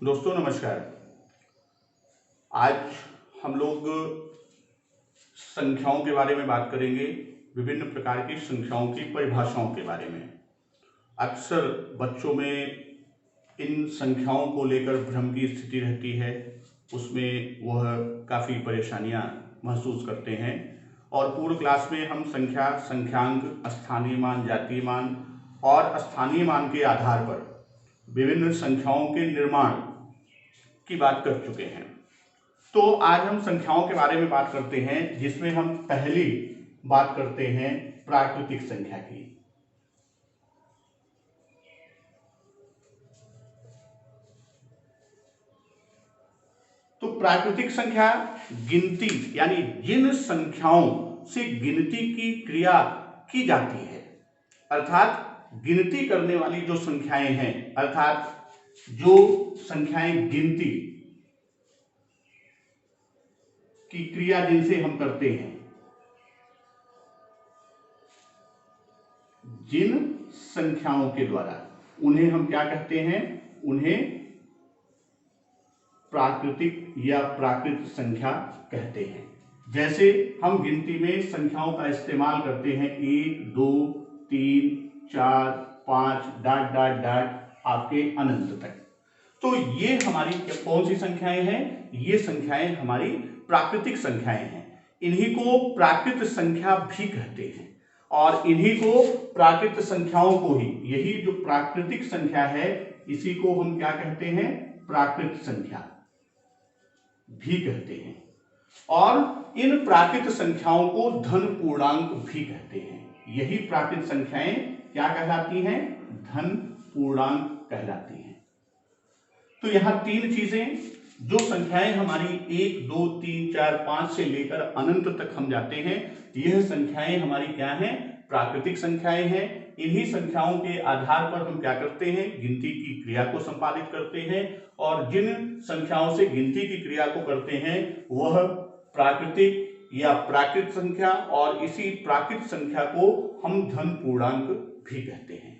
दोस्तों नमस्कार। आज हम लोग संख्याओं के बारे में बात करेंगे, विभिन्न प्रकार की संख्याओं की परिभाषाओं के बारे में। अक्सर बच्चों में इन संख्याओं को लेकर भ्रम की स्थिति रहती है, उसमें वह काफ़ी परेशानियां महसूस करते हैं। और पूर्व क्लास में हम संख्या, संख्यांक, स्थानीय मान, जातीय मान और स्थानीय मान के आधार पर विभिन्न संख्याओं के निर्माण की बात कर चुके हैं। तो आज हम संख्याओं के बारे में बात करते हैं, जिसमें हम पहली बात करते हैं प्राकृतिक संख्या की। तो प्राकृतिक संख्या गिनती यानी जिन संख्याओं से गिनती की क्रिया की जाती है, अर्थात गिनती करने वाली जो संख्याएं हैं, अर्थात जो संख्याएं गिनती की क्रिया जिनसे हम करते हैं, जिन संख्याओं के द्वारा, उन्हें हम क्या कहते हैं? उन्हें प्राकृतिक या प्राकृत संख्या कहते हैं। जैसे हम गिनती में संख्याओं का इस्तेमाल करते हैं 1, 2, 3, 4, 5 डॉट डॉट डॉट आपके अनंत तक। तो ये हमारी कौन सी संख्याएं हैं? ये संख्याएं हमारी प्राकृतिक संख्याएं हैं। इन्हीं को प्राकृत संख्या भी कहते हैं और इन्हीं को प्राकृत संख्याओं को ही, यही जो प्राकृतिक संख्या है, इसी को हम क्या कहते हैं? प्राकृत संख्या भी कहते हैं। और इन प्राकृत संख्याओं को धन पूर्णांक भी कहते हैं। यही प्राकृत संख्याएं क्या कहलाती हैं? धन पूर्णांक कहलाती हैं। तो यहां तीन चीजें, जो संख्याएं हमारी 1, 2, 3, 4, 5 से लेकर अनंत तक हम जाते हैं, यह संख्याएं हमारी क्या हैं? प्राकृतिक संख्याएं हैं। इन्हीं संख्याओं के आधार पर हम क्या करते हैं? गिनती की क्रिया को संपादित करते हैं। और जिन संख्याओं से गिनती की क्रिया को करते हैं वह प्राकृतिक या प्राकृत संख्या, और इसी प्राकृत संख्या को हम धन पूर्णांक भी कहते हैं।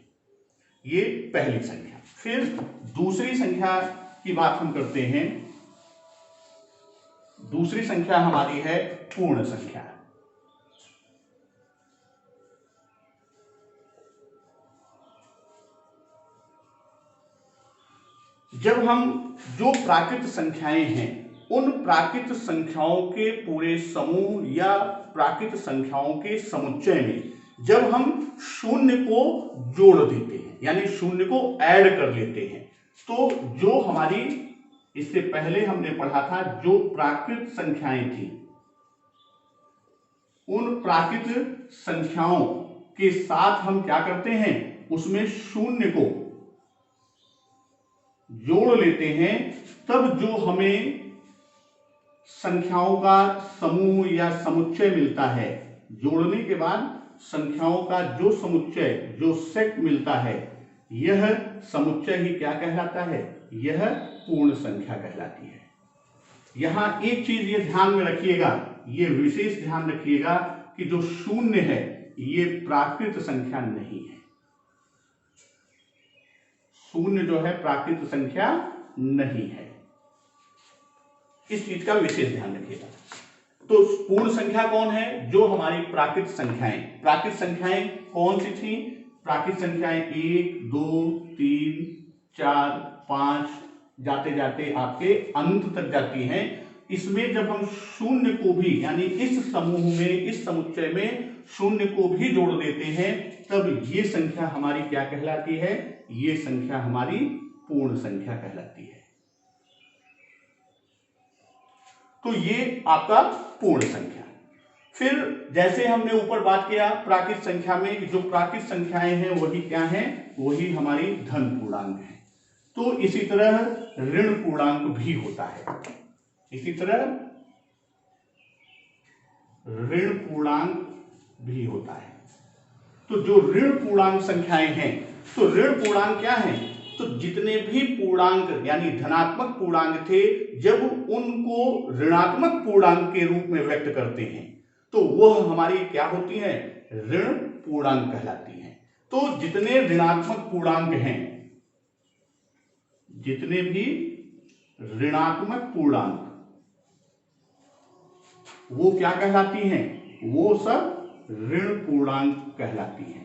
ये पहली संख्या। फिर दूसरी संख्या की बात हम करते हैं। दूसरी संख्या हमारी है पूर्ण संख्या। जब हम जो प्राकृत संख्याएं हैं, उन प्राकृत संख्याओं के पूरे समूह या प्राकृत संख्याओं के समुच्चय में जब हम शून्य को जोड़ देते हैं, यानी शून्य को ऐड कर लेते हैं, तो जो हमारी, इससे पहले हमने पढ़ा था, जो प्राकृत संख्याएं थी, उन प्राकृत संख्याओं के साथ हम क्या करते हैं? उसमें शून्य को जोड़ लेते हैं। तब जो हमें संख्याओं का समूह या समुच्चय मिलता है, जोड़ने के बाद संख्याओं का जो समुच्चय, जो सेट मिलता है, यह समुच्चय ही क्या कहलाता है? यह पूर्ण संख्या कहलाती है। यहां एक चीज ये ध्यान में रखिएगा, ये विशेष ध्यान रखिएगा कि जो शून्य है ये प्राकृत संख्या नहीं है। शून्य जो है प्राकृत संख्या नहीं है, इस चीज का विशेष ध्यान रखिएगा। तो पूर्ण संख्या कौन है? जो हमारी प्राकृत संख्याएं। प्राकृत संख्याएं कौन सी थी? प्राकृत संख्याएं 1, 2, 3, 4, 5 जाते जाते आपके अंत तक जाती हैं। इसमें जब हम शून्य को भी, यानी इस समूह में, इस समुच्चय में शून्य को भी जोड़ देते हैं, तब ये संख्या हमारी क्या कहलाती है? ये संख्या हमारी पूर्ण संख्या कहलाती है। तो ये आपका पूर्ण संख्या। फिर जैसे हमने ऊपर बात किया प्राकृत संख्या में कि जो प्राकृत संख्याएं हैं वही क्या हैं? वही हमारी धन पूर्णांक है। तो इसी तरह ऋण पूर्णांक भी होता है। इसी तरह ऋण पूर्णांक भी होता है। तो जो ऋण पूर्णांक संख्याएं हैं, तो ऋण पूर्णांक क्या है? तो जितने भी पूर्णांक यानी धनात्मक पूर्णांक थे, जब उनको ऋणात्मक पूर्णांक के रूप में व्यक्त करते हैं तो वह हमारी क्या होती है? ऋण पूर्णांक कहलाती है। तो जितने ऋणात्मक पूर्णांक हैं, जितने भी ऋणात्मक पूर्णांक, वो क्या कहलाती हैं? वो सब ऋण पूर्णांक कहलाती हैं।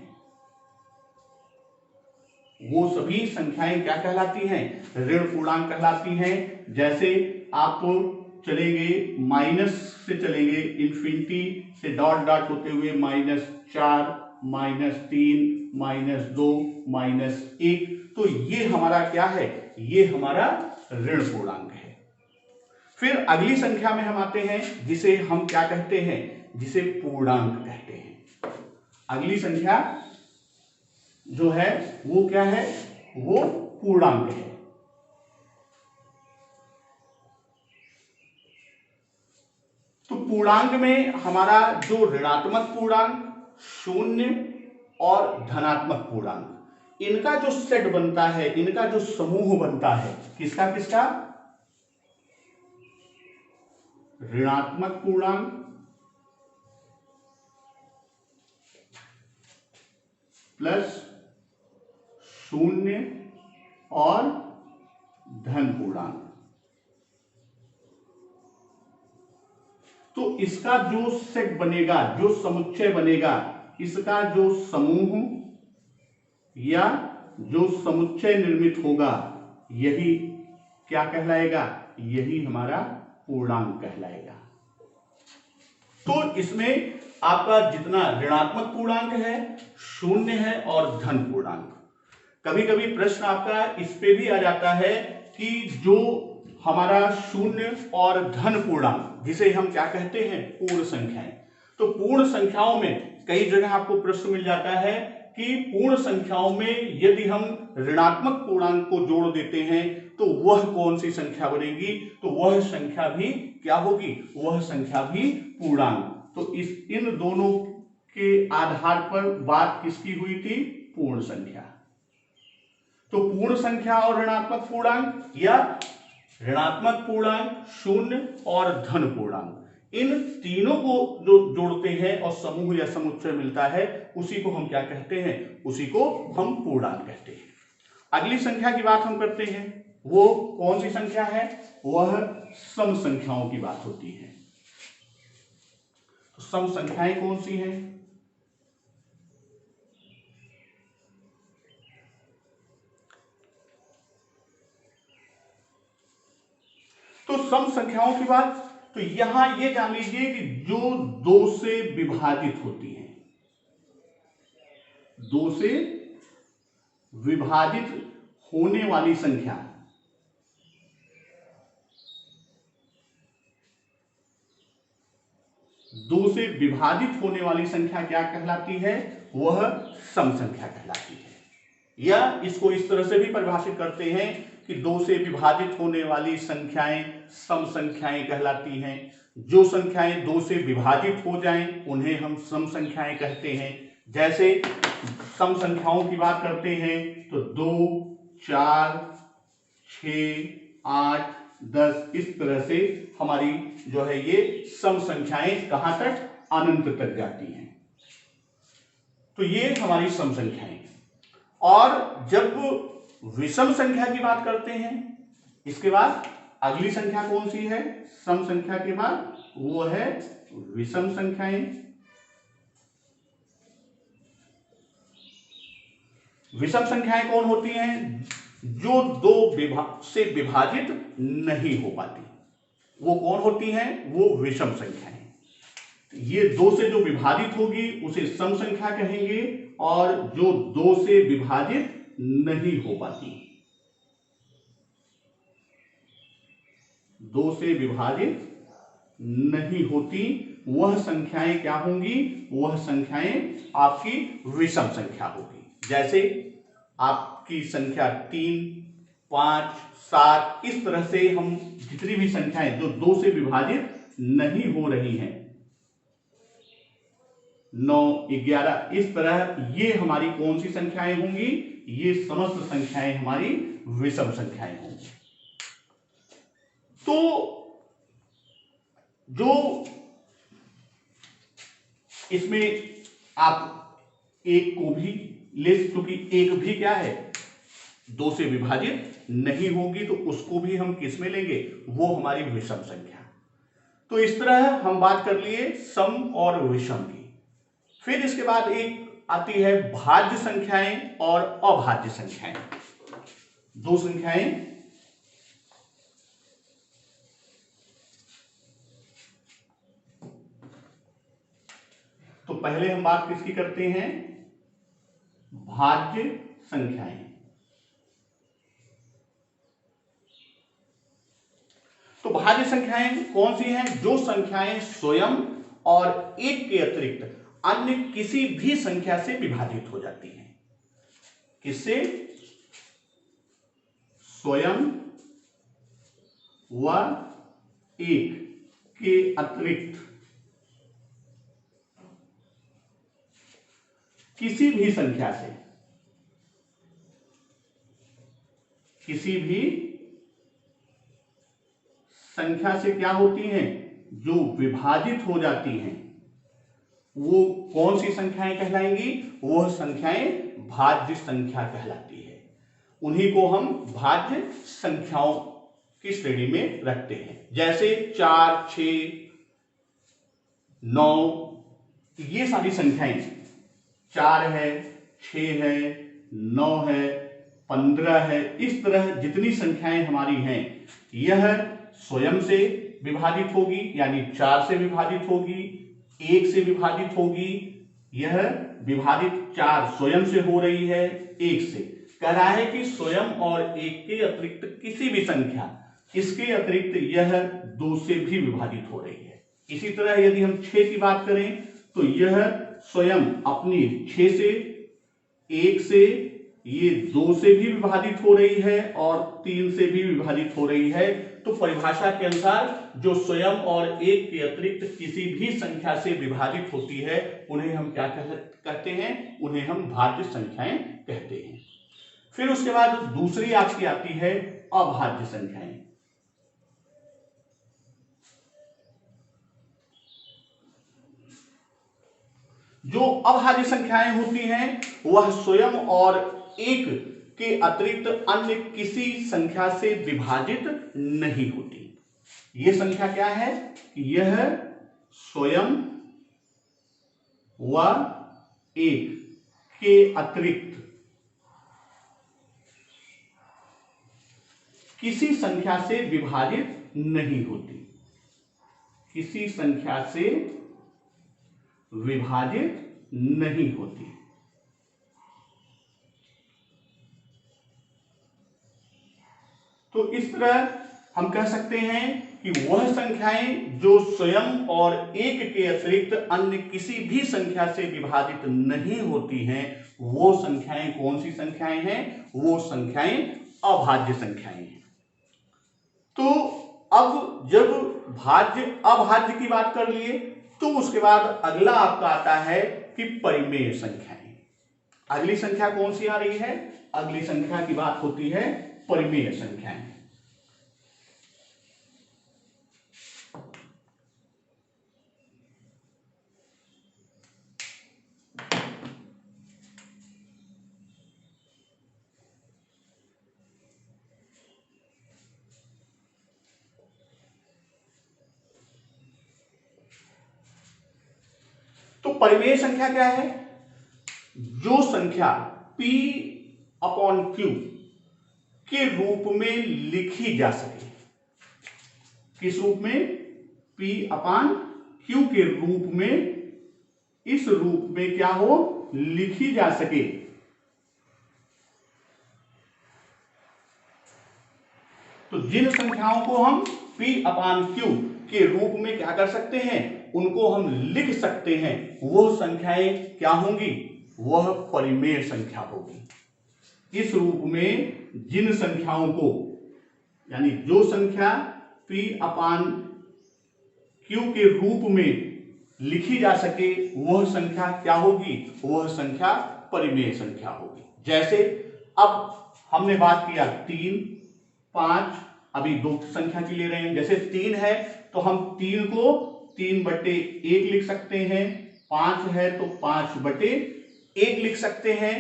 वो सभी संख्याएं क्या कहलाती हैं? ऋण पूर्णांक कहलाती हैं। जैसे आप चलेंगे माइनस से, चलेंगे इंफिनिटी से डॉट डॉट होते हुए -4, -3, -2, -1, तो ये हमारा क्या है? ये हमारा ऋण पूर्णांक है। फिर अगली संख्या में हम आते हैं जिसे हम क्या कहते हैं? जिसे पूर्णांक कहते हैं। अगली संख्या जो है वो क्या है? वो पूर्णांक है। तो पूर्णांक में हमारा जो ऋणात्मक पूर्णांक, शून्य और धनात्मक पूर्णांक, इनका जो सेट बनता है, इनका जो समूह बनता है, किसका किसका? ऋणात्मक पूर्णांक प्लस शून्य और धन पूर्णांक। तो इसका जो सेट बनेगा, जो समुच्चय बनेगा, इसका जो समूह या जो समुच्चय निर्मित होगा, यही क्या कहलाएगा? यही हमारा पूर्णांक कहलाएगा। तो इसमें आपका जितना ऋणात्मक पूर्णांक है, शून्य है और धन पूर्णांक। कभी कभी प्रश्न आपका इस पे भी आ जाता है कि जो हमारा शून्य और धन पूर्णांक, जिसे हम क्या कहते हैं? पूर्ण संख्याएं। तो पूर्ण संख्याओं में कई जगह आपको प्रश्न मिल जाता है कि पूर्ण संख्याओं में यदि हम ऋणात्मक पूर्णांक को जोड़ देते हैं तो वह कौन सी संख्या बनेगी? तो वह संख्या भी क्या होगी? वह संख्या भी पूर्णांक। तो इन दोनों के आधार पर बात किसकी हुई थी? पूर्ण संख्या। तो पूर्ण संख्या और ऋणात्मक पूर्णांक, या ऋणात्मक पूर्णांक, शून्य और धन पूर्णांक, इन तीनों को जो जोड़ते हैं और समूह या समुच्चय मिलता है, उसी को हम क्या कहते हैं? उसी को हम पूर्णांक कहते हैं। अगली संख्या की बात हम करते हैं, वो कौन सी संख्या है? वह सम संख्याओं की बात होती है। तो सम संख्याएं कौन सी हैं? तो सम संख्याओं की बात, तो यहां ये जान लीजिए कि जो 2 से विभाजित होती हैं, 2 से विभाजित होने वाली संख्या, दो से विभाजित होने वाली संख्या क्या कहलाती है? वह सम संख्या कहलाती है। या इसको इस तरह से भी परिभाषित करते हैं कि 2 से विभाजित होने वाली संख्याएं सम संख्याएं कहलाती हैं। जो संख्याएं 2 से विभाजित हो जाएं उन्हें हम सम संख्याएं कहते हैं। जैसे सम संख्याओं की बात करते हैं तो 2, 4, 6, 8, 10, इस तरह से हमारी जो है ये सम संख्याएं कहां तक? अनंत तक जाती हैं। तो ये हमारी सम संख्याएं। और जब विषम संख्या की बात करते हैं, इसके बाद अगली संख्या कौन सी है? सम संख्या के बाद वो है विषम संख्याएं। विषम संख्याएं कौन होती हैं? जो 2 से विभाजित नहीं हो पाती, वो कौन होती हैं? वो विषम संख्याएं। ये 2 से जो विभाजित होगी उसे सम संख्या कहेंगे, और जो 2 से विभाजित नहीं हो पाती, 2 से विभाजित नहीं होती, वह संख्याएं क्या होंगी? वह संख्याएं आपकी विषम संख्या होगी। जैसे आपकी संख्या 3, 5, 7, इस तरह से हम जितनी भी संख्याएं जो 2 से विभाजित नहीं हो रही हैं, 9, 11, इस तरह ये हमारी कौन सी संख्याएं होंगी? ये समस्त संख्याएं हमारी विषम संख्याएं होंगी। तो जो इसमें आप एक को भी ले, क्योंकि एक भी क्या है? 2 से विभाजित नहीं होगी तो उसको भी हम किस में लेंगे, वो हमारी विषम संख्या। तो इस तरह हम बात कर लिए सम और विषम की। फिर इसके बाद एक आती है भाज्य संख्याएं और अभाज्य संख्याएं। दो संख्याएं, तो पहले हम बात किसकी करते हैं, भाज्य संख्याएं। तो भाज्य संख्याएं कौन सी हैं, जो संख्याएं स्वयं और एक के अतिरिक्त अन्य किसी भी संख्या से विभाजित हो जाती हैं। किससे, स्वयं व एक के अतिरिक्त किसी भी संख्या से, किसी भी संख्या से क्या होती हैं, जो विभाजित हो जाती हैं, वो कौन सी संख्याएं कहलाएंगी, वह संख्याएं भाज्य संख्या कहलाती है। उन्हीं को हम भाज्य संख्याओं की श्रेणी में रखते हैं। जैसे 4, 6, 9, ये सारी संख्याएं, 4 है, 6 है, 9 है, 15 है, इस तरह जितनी संख्याएं हमारी हैं, यह स्वयं से विभाजित होगी, यानी 4 से विभाजित होगी, 1 से विभाजित होगी। यह विभाजित 4 स्वयं से हो रही है, 1 से। कह रहा है कि स्वयं और 1 के अतिरिक्त किसी भी संख्या, इसके अतिरिक्त यह 2 से भी विभाजित हो रही है। इसी तरह यदि हम 6 की बात करें तो यह स्वयं अपनी 6 से, 1 से, ये 2 से भी विभाजित हो रही है और 3 से भी विभाजित हो रही है। तो परिभाषा के अनुसार जो स्वयं और 1 के अतिरिक्त किसी भी संख्या से विभाजित होती है, उन्हें हम क्या कहते हैं, उन्हें हम भाज्य संख्याएं कहते हैं। फिर उसके बाद दूसरी आपकी आती है अभाज्य संख्याएं। जो अभाज्य संख्याएं होती हैं, वह स्वयं और 1 के अतिरिक्त अन्य किसी संख्या से विभाजित नहीं होती। यह संख्या क्या है, यह स्वयं व 1 के अतिरिक्त किसी संख्या से विभाजित नहीं होती, किसी संख्या से विभाजित नहीं होती। तो इस तरह हम कह सकते हैं कि वह संख्याएं जो स्वयं और 1 के अतिरिक्त अन्य किसी भी संख्या से विभाजित नहीं होती हैं, वो संख्याएं कौन सी संख्याएं हैं, वो संख्याएं अभाज्य संख्याएं हैं। तो अब जब भाज्य अभाज्य की बात कर लिए, तो उसके बाद अगला आपका आता है कि परिमेय संख्याएं। अगली संख्या कौन सी आ रही है, अगली संख्या की बात होती है परिमेय संख्याएं। तो परिमेय संख्या क्या है, जो संख्या P/Q के रूप में लिखी जा सके। किस रूप में, P/Q के रूप में, इस रूप में क्या हो, लिखी जा सके। तो जिन संख्याओं को हम P/Q के रूप में क्या कर सकते हैं, उनको हम लिख सकते हैं, वह संख्याएं क्या होंगी, वह परिमेय संख्या होगी। इस रूप में जिन संख्याओं को, यानी जो संख्या P/Q के रूप में लिखी जा सके, वह संख्या क्या होगी, वह संख्या परिमेय संख्या होगी। जैसे अब हमने बात किया 3, 5, अभी 2 संख्या की ले रहे हैं। जैसे 3 है तो हम 3 को 3/1 लिख सकते हैं, 5 है तो 5/1 लिख सकते हैं,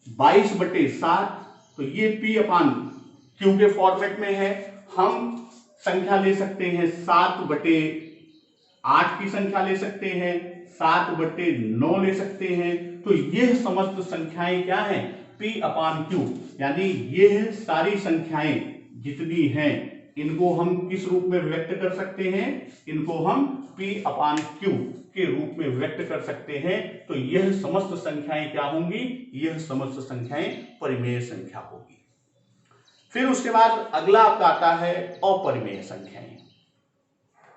22/7 तो ये p अपान q के फॉर्मेट में है। हम संख्या ले सकते हैं 7/8 की संख्या ले सकते हैं, 7/9 ले सकते हैं। तो यह समस्त संख्याएं क्या हैं? p अपान q, यानी यह सारी संख्याएं जितनी हैं इनको हम किस रूप में व्यक्त कर सकते हैं? इनको हम p अपान q के रूप में व्यक्त कर सकते हैं। तो यह समस्त संख्याएं क्या होंगी? यह समस्त संख्याएं परिमेय संख्या होगी। फिर उसके बाद अगला आपका आता है अपरिमेय संख्याएं।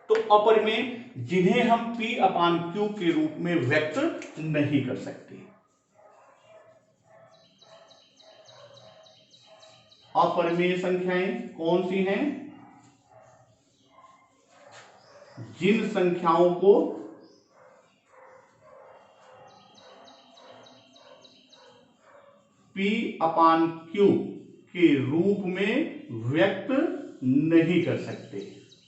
तो अपरिमेय जिन्हें हम p अपान q के रूप में व्यक्त नहीं कर सकते। अपरिमेय संख्याएं कौन सी हैं? जिन संख्याओं को p अपान q के रूप में व्यक्त नहीं कर सकते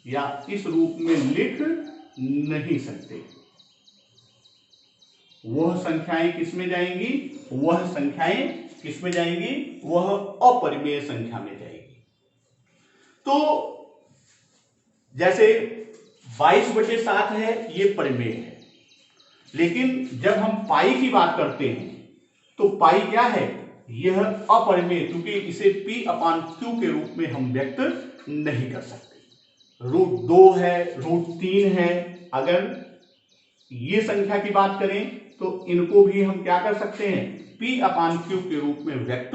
या इस रूप में लिख नहीं सकते, वह संख्याएं किसमें जाएंगी? वह संख्याएं किसमें जाएंगी? वह अपरिमेय संख्या में जाएगी। तो जैसे 22/7 है, ये परिमेय है, लेकिन जब हम पाई की बात करते हैं तो पाई क्या है? यह अपरिमेय, क्योंकि इसे p अपान q के रूप में हम व्यक्त नहीं कर सकते। √2 है, √3 है, अगर ये संख्या की बात करें तो इनको भी हम क्या कर सकते हैं? p अपान q के रूप में व्यक्त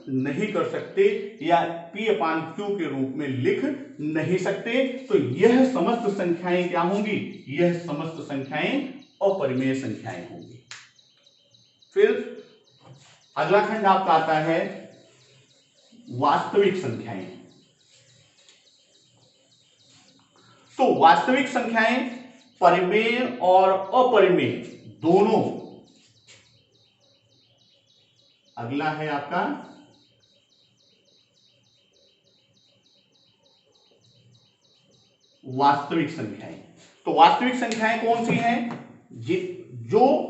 नहीं कर सकते या p अपान q के रूप में लिख नहीं सकते। तो यह समस्त संख्याएं क्या होंगी? यह समस्त संख्याएं अपरिमेय संख्याएं होंगी। फिर अगला खंड आपका आता है वास्तविक संख्याएं। तो वास्तविक संख्याएं परिमेय और अपरिमेय दोनों। अगला है आपका वास्तविक संख्याएं। तो वास्तविक संख्याएं कौन सी हैं? जो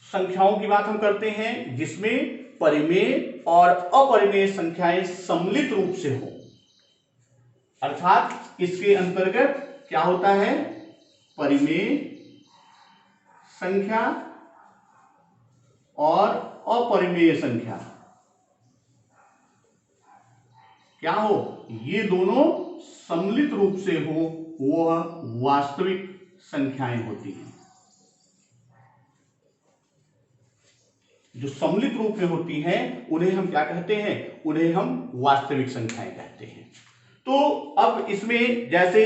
संख्याओं की बात हम करते हैं जिसमें परिमेय और अपरिमेय संख्याएं सम्मिलित रूप से हो, अर्थात इसके अंतर्गत क्या होता है? परिमेय संख्या और अपरिमेय संख्या क्या हो? ये दोनों सम्मिलित रूप से हो, वह वास्तविक संख्याएं होती हैं। जो सम्मिलित रूप में होती हैं उन्हें हम क्या कहते हैं? उन्हें हम वास्तविक संख्याएं कहते हैं। तो अब इसमें जैसे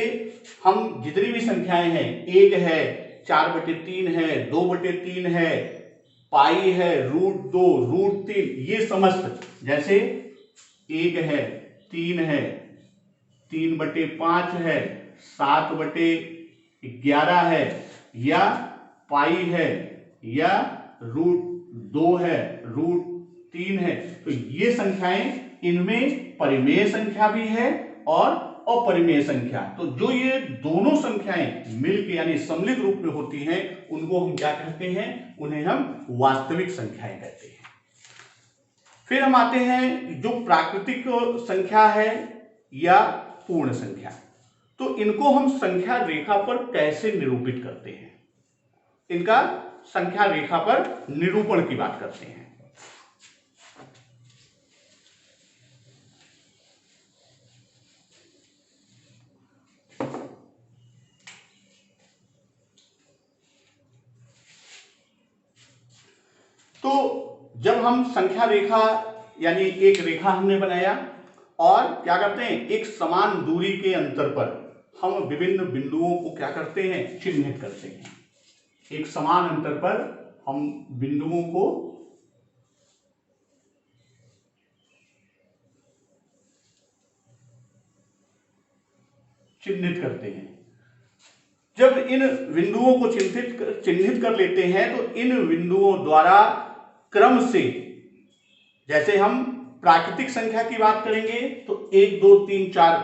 हम जितनी भी संख्याएं हैं, 1 है, 4/3 है, 2/3 है, पाई है, √2, √3, ये समस्त, जैसे 1 है, 3 है, 3/5 है, 7/11 है, या पाई है, या √2 है, √3 है। तो ये संख्याएं, इनमें परिमेय संख्या भी है और अपरिमेय संख्या। तो जो ये दोनों संख्याएं मिलकर यानी सम्मिलित रूप में होती हैं उनको हम क्या कहते हैं? उन्हें हम वास्तविक संख्याएं कहते हैं। फिर हम आते हैं जो प्राकृतिक संख्या है या पूर्ण संख्या। तो इनको हम संख्या रेखा पर कैसे निरूपित करते हैं? इनका संख्या रेखा पर निरूपण की बात करते हैं। तो जब हम संख्या रेखा यानी एक रेखा हमने बनाया और क्या करते हैं? एक समान दूरी के अंतर पर हम विभिन्न बिंदुओं को क्या करते हैं? चिन्हित करते हैं। एक समान अंतर पर हम बिंदुओं को चिन्हित करते हैं। जब इन बिंदुओं को चिन्हित कर लेते हैं तो इन बिंदुओं द्वारा क्रम से, जैसे हम प्राकृतिक संख्या की बात करेंगे तो 1 2 3 4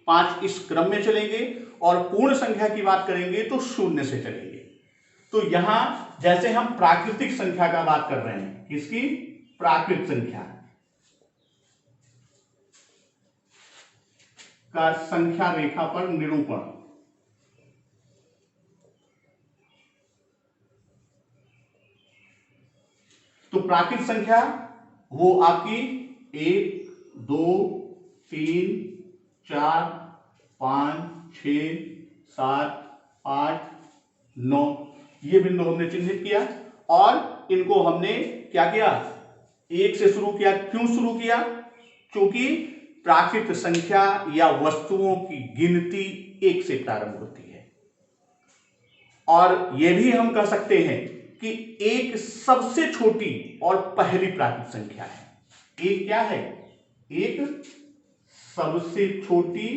5 इस क्रम में चलेंगे, और पूर्ण संख्या की बात करेंगे तो 0 से चलेंगे। तो यहां जैसे हम प्राकृतिक संख्या का बात कर रहे हैं, किसकी? प्राकृत संख्या। का संख्या रेखा पर निरूपण। तो प्राकृत संख्या वो आपकी 1 2 3 4 5 6 7 8 9 ये बिंदु हमने चिन्हित किया और इनको हमने क्या किया, 1 से शुरू किया। क्यों शुरू किया? क्योंकि प्राकृत संख्या या वस्तुओं की गिनती 1 से प्रारंभ होती है और यह भी हम कह सकते हैं कि एक सबसे छोटी और पहली प्राकृत संख्या है। एक क्या है? एक सबसे छोटी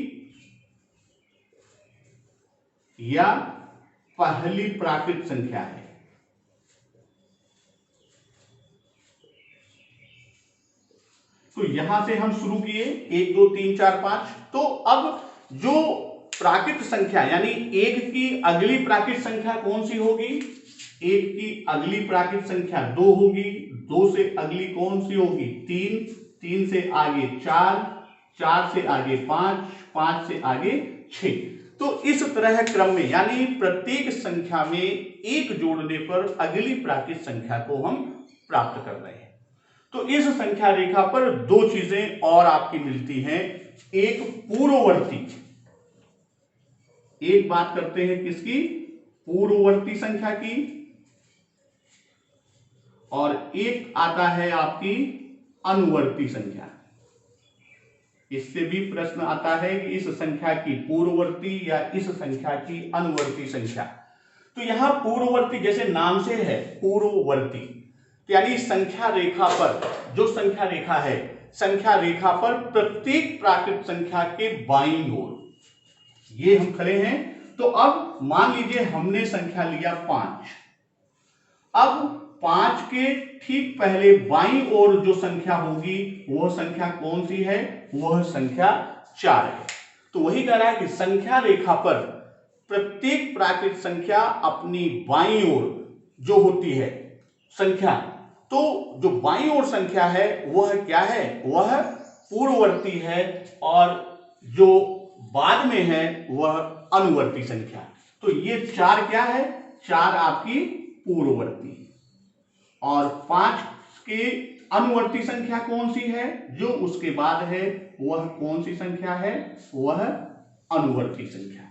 या पहली प्राकृत संख्या है। तो यहां से हम शुरू किए 1 2 3 4 5। तो अब जो प्राकृत संख्या यानी 1 की अगली प्राकृत संख्या कौन सी होगी? 1 की अगली प्राकृत संख्या 2 होगी। 2 से अगली कौन सी होगी? 3। 3 से आगे 4। 4 से आगे 5। 5 से आगे 6। तो इस तरह क्रम में यानी प्रत्येक संख्या में 1 जोड़ने पर अगली प्राकृत संख्या को हम प्राप्त कर रहे हैं। तो इस संख्या रेखा पर दो चीजें और आपकी मिलती हैं। एक पूर्ववर्ती, एक बात करते हैं किसकी? पूर्ववर्ती संख्या की, और एक आता है आपकी अनुवर्ती संख्या। इससे भी प्रश्न आता है कि इस संख्या की पूर्ववर्ती या इस संख्या की अनुवर्ती संख्या। तो यहां पूर्ववर्ती जैसे नाम से है पूर्ववर्ती, यानी संख्या रेखा पर, जो संख्या रेखा है, संख्या रेखा पर प्रत्येक प्राकृत संख्या के बाईं ओर ये हम खड़े हैं। तो अब मान लीजिए हमने संख्या लिया 5। अब 5 के ठीक पहले बाईं ओर जो संख्या होगी वह संख्या कौन सी है? वह संख्या 4 है। तो वही कह रहा है कि संख्या रेखा पर प्रत्येक प्राकृत संख्या अपनी बाईं ओर जो होती है संख्या, तो जो बाईं ओर संख्या है वह क्या है? वह पूर्ववर्ती है और जो बाद में है वह अनुवर्ती संख्या। तो ये 4 क्या है? 4 आपकी पूर्ववर्ती, और 5 के अनुवर्ती संख्या कौन सी है? जो उसके बाद है वह कौन सी संख्या है? वह अनुवर्ती संख्या।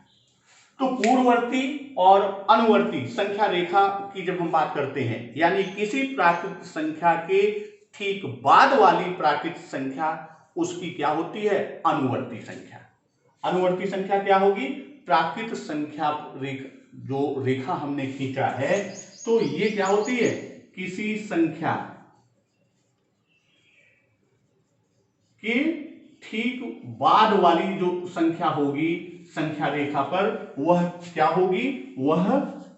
तो पूर्ववर्ती और अनुवर्ती संख्या रेखा की जब हम बात करते हैं, यानी किसी प्राकृत संख्या के ठीक बाद वाली प्राकृत संख्या, उसकी क्या होती है? अनुवर्ती संख्या। अनुवर्ती संख्या क्या होगी? प्राकृत संख्या रेखा, जो रेखा हमने खींचा है, तो ये क्या होती है? किसी संख्या के ठीक बाद वाली जो संख्या होगी संख्या रेखा पर, वह क्या होगी? वह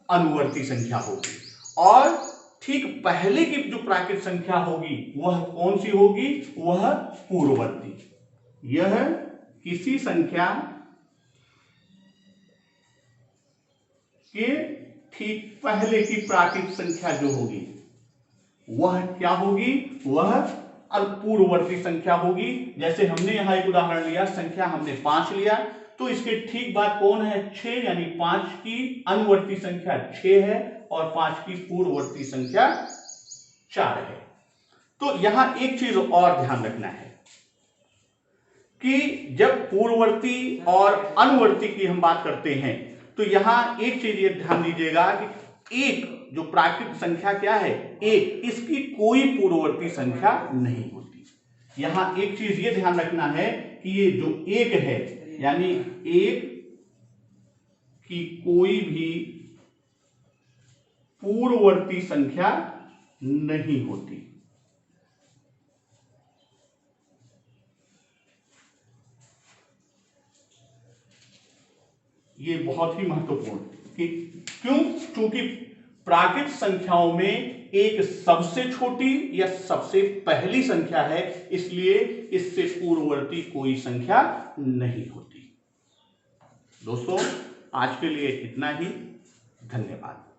अनुवर्ती संख्या होगी। और ठीक पहले की जो प्राकृत संख्या होगी वह कौन सी होगी? वह पूर्ववर्ती। यह किसी संख्या के ठीक पहले की प्राकृत संख्या जो होगी वह क्या होगी? वह पूर्ववर्ती संख्या होगी। जैसे हमने यहां एक उदाहरण लिया, संख्या हमने 5 लिया, तो इसके ठीक बाद कौन है? 6, यानी 5 की अनुवर्ती संख्या 6 है और 5 की पूर्ववर्ती संख्या 4 है। तो यहां एक चीज और ध्यान रखना है कि जब पूर्ववर्ती और अनुवर्ती की हम बात करते हैं, तो यहां एक चीज ये ध्यान दीजिएगा कि एक जो प्राकृत संख्या क्या है? एक, इसकी कोई पूर्ववर्ती संख्या नहीं होती। यहां एक चीज ये ध्यान रखना है कि ये जो एक है, यानी एक की कोई भी पूर्ववर्ती संख्या नहीं होती। ये बहुत ही महत्वपूर्ण कि क्यों? क्योंकि प्राकृत संख्याओं में एक सबसे छोटी या सबसे पहली संख्या है, इसलिए इससे पूर्ववर्ती कोई संख्या नहीं होती। दोस्तों, आज के लिए इतना ही। धन्यवाद।